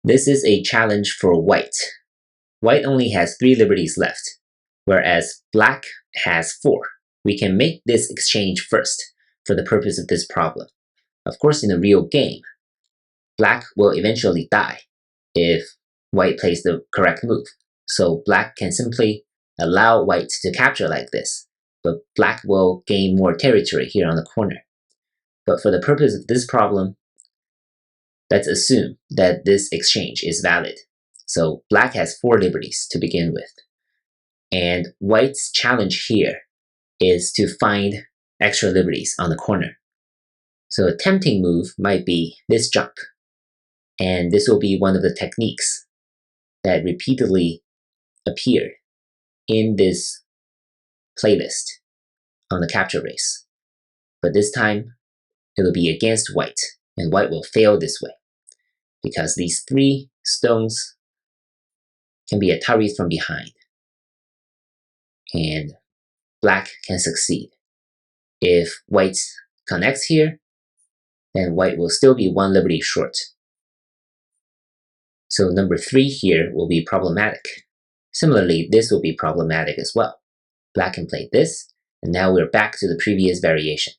This is a challenge for white. White only has 3 liberties left, whereas black has 4. We can make this exchange first for the purpose of this problem. Of course, in a real game, black will eventually die if white plays the correct move. So black can simply allow white to capture like this, but black will gain more territory here on the corner. But for the purpose of this problem, let's assume that this exchange is valid. So black has 4 liberties to begin with. And white's challenge here is to find extra liberties on the corner. So a tempting move might be this jump. And this will be one of the techniques that repeatedly appeared in this playlist on the capture race. But this time, it'll be against white, and white will fail this way, because these 3 stones can be ataried from behind, and black can succeed. If white connects here, then white will still be 1 liberty short. So number 3 here will be problematic. Similarly, this will be problematic as well. Black can play this, and now we're back to the previous variation.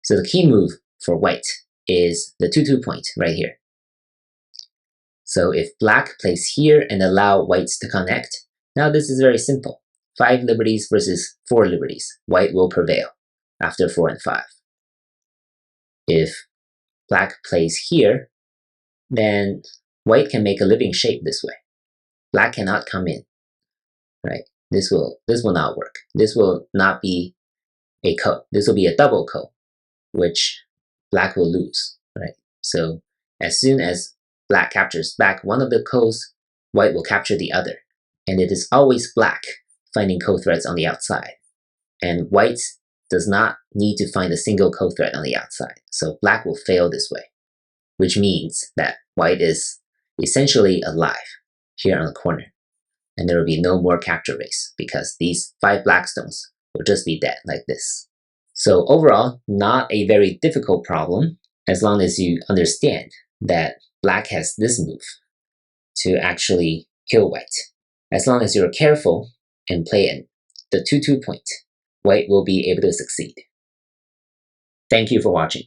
So the key move for white is the 2-2 point right here. So if black plays here and allow whites to connect, now this is very simple. 5 liberties versus 4 liberties. White will prevail after 4 and 5. If black plays here, then white can make a living shape this way. Black cannot come in, right? This will not work. This will not be a ko. This will be a double ko, which black will lose, right? So as soon as black captures back one of the kos, white will capture the other. And it is always black finding ko threads on the outside. And white does not need to find a single ko thread on the outside. So black will fail this way, which means that white is essentially alive here on the corner. And there will be no more capture race because these 5 black stones will just be dead like this. So overall, not a very difficult problem as long as you understand that black has this move to actually kill white. As long as you're careful and play the 2-2 point, white will be able to succeed. Thank you for watching.